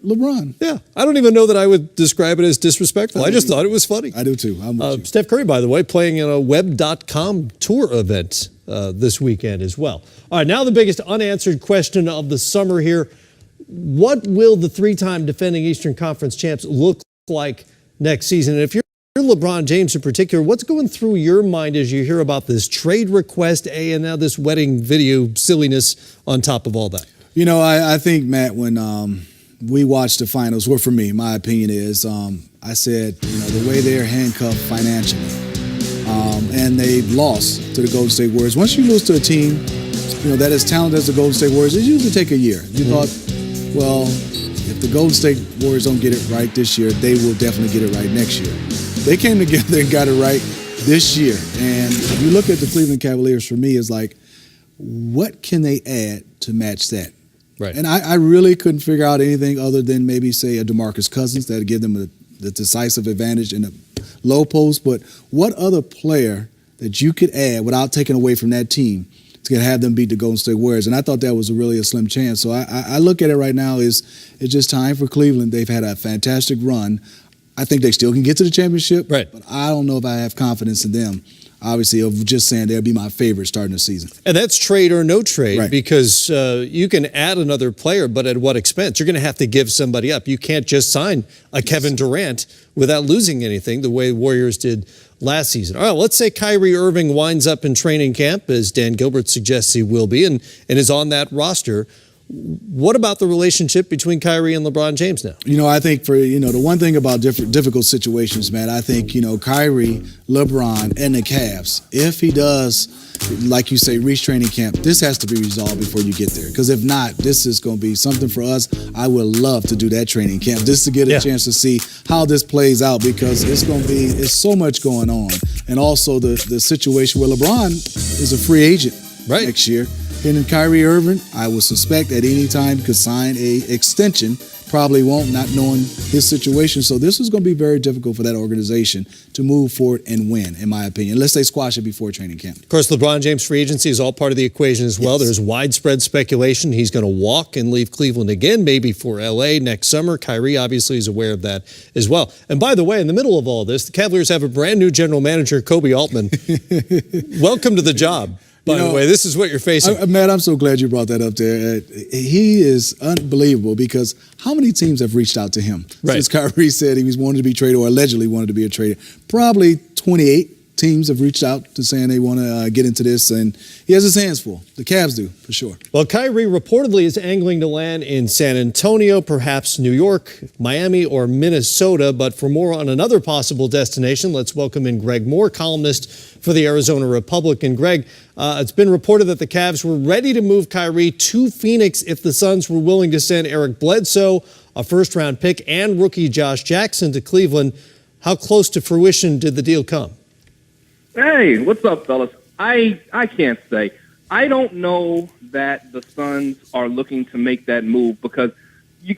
LeBron. Yeah, I don't even know that I would describe it as disrespectful. I just thought it was funny. I do too. I'm with you. Steph Curry, by the way, playing in a Web.com tour event this weekend as well. All right, now the biggest unanswered question of the summer here. What will the three-time defending Eastern Conference champs look like next season? And if you're LeBron James in particular, what's going through your mind as you hear about this trade request, and now this wedding video silliness on top of all that? You know, I think, Matt, when we watched the finals, well, for me, my opinion is, I said, you know, the way they're handcuffed financially, and they lost to the Golden State Warriors. Once you lose to a team, you know, that is talented as the Golden State Warriors, it usually take a year. You thought, well, if the Golden State Warriors don't get it right this year, they will definitely get it right next year. They came together and got it right this year. And if you look at the Cleveland Cavaliers, for me, it's like, what can they add to match that? Right. And I really couldn't figure out anything other than maybe, say, a DeMarcus Cousins that would give them the decisive advantage in the low post. But what other player that you could add without taking away from that team to have them beat the Golden State Warriors? And I thought that was really a slim chance. So I look at it right now as it's just time for Cleveland. They've had a fantastic run. I think they still can get to the championship, right, but I don't know if I have confidence in them. Obviously, of just saying they'll be my favorite starting the season. And that's trade or no trade, right, because you can add another player, but at what expense? You're going to have to give somebody up. You can't just sign a Kevin Durant without losing anything the way the Warriors did last season. All right, let's say Kyrie Irving winds up in training camp, as Dan Gilbert suggests he will be, and is on that roster. What about the relationship between Kyrie and LeBron James now? You know, I think the one thing about difficult situations, man, I think, Kyrie, LeBron, and the Cavs, if he does, like you say, reach training camp, this has to be resolved before you get there. Because if not, this is going to be something for us. I would love to do that training camp just to get a chance to see how this plays out, because it's so much going on. And also the situation where LeBron is a free agent next year. And then Kyrie Irving, I would suspect at any time could sign a extension. Probably won't, not knowing his situation. So this is going to be very difficult for that organization to move forward and win, in my opinion, unless they squash it before training camp. Of course, LeBron James' free agency is all part of the equation as well. Yes. There's widespread speculation he's going to walk and leave Cleveland again, maybe for L.A. next summer. Kyrie obviously is aware of that as well. And by the way, in the middle of all this, the Cavaliers have a brand new general manager, Kobe Altman. Welcome to the job. By the way, this is what you're facing. Matt, I'm so glad you brought that up there. He is unbelievable, because how many teams have reached out to him since Kyrie said he was wanted to be traded, or allegedly wanted to be a trader? Probably 28 teams have reached out to saying they want to get into this, and he has his hands full. The Cavs do, for sure. Well, Kyrie reportedly is angling to land in San Antonio, perhaps New York, Miami, or Minnesota. But for more on another possible destination, let's welcome in Greg Moore, columnist for the Arizona Republican. Greg, it's been reported that the Cavs were ready to move Kyrie to Phoenix if the Suns were willing to send Eric Bledsoe, a first-round pick, and rookie Josh Jackson to Cleveland. How close to fruition did the deal come? Hey, what's up, fellas? I can't say. I don't know that the Suns are looking to make that move, because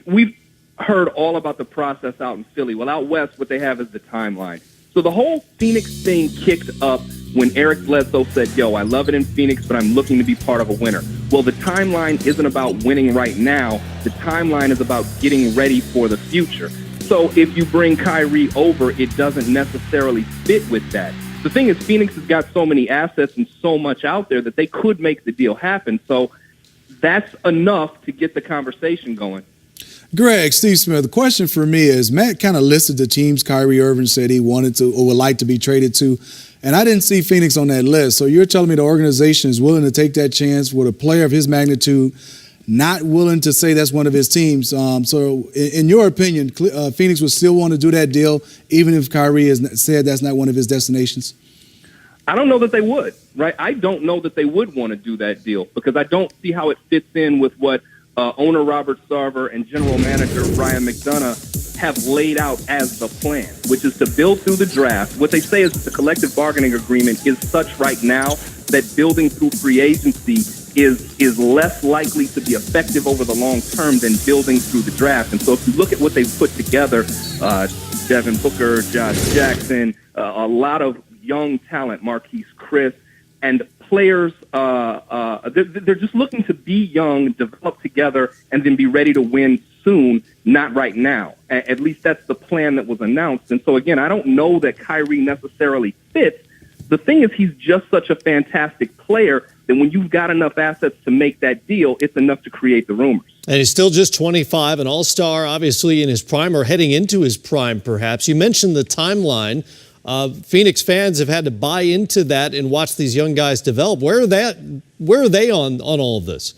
we've heard all about the process out in Philly. Well, out west, what they have is the timeline. So the whole Phoenix thing kicked up when Eric Bledsoe said, yo, I love it in Phoenix, but I'm looking to be part of a winner. Well, the timeline isn't about winning right now. The timeline is about getting ready for the future. So if you bring Kyrie over, it doesn't necessarily fit with that. The thing is, Phoenix has got so many assets and so much out there that they could make the deal happen. So that's enough to get the conversation going. Greg, Steve Smith, the question for me is, Matt kind of listed the teams Kyrie Irving said he wanted to or would like to be traded to, and I didn't see Phoenix on that list. So you're telling me the organization is willing to take that chance with a player of his magnitude, not willing to say that's one of his teams. So in your opinion, Phoenix would still want to do that deal, even if Kyrie has said that's not one of his destinations? I don't know that they would, right? I don't know that they would want to do that deal, because I don't see how it fits in with what owner Robert Sarver and general manager Ryan McDonough have laid out as the plan, which is to build through the draft. What they say is that the collective bargaining agreement is such right now that building through free agency is less likely to be effective over the long term than building through the draft. And so if you look at what they've put together, Devin Booker, Josh Jackson, a lot of young talent, Marquise Chris, and players, they're just looking to be young, develop together, and then be ready to win soon, not right now. At least that's the plan that was announced. And so, again, I don't know that Kyrie necessarily fits. The thing is, he's just such a fantastic player that when you've got enough assets to make that deal, it's enough to create the rumors. And he's still just 25, an all-star, obviously in his prime or heading into his prime, perhaps. You mentioned the timeline. Phoenix fans have had to buy into that and watch these young guys develop. Where are they on all of this?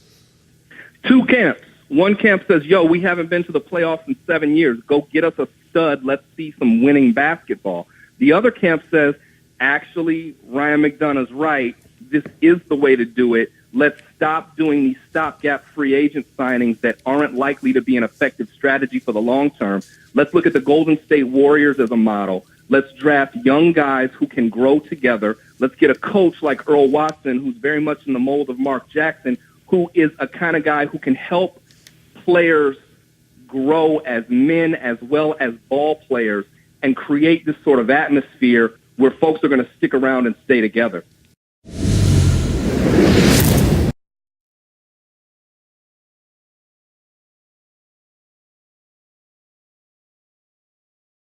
Two camps. One camp says, yo, we haven't been to the playoffs in 7 years. Go get us a stud. Let's see some winning basketball. The other camp says, actually, Ryan McDonough's right. This is the way to do it. Let's stop doing these stopgap free agent signings that aren't likely to be an effective strategy for the long term. Let's look at the Golden State Warriors as a model. Let's draft young guys who can grow together. Let's get a coach like Earl Watson, who's very much in the mold of Mark Jackson, who is a kind of guy who can help players grow as men as well as ball players and create this sort of atmosphere where folks are going to stick around and stay together.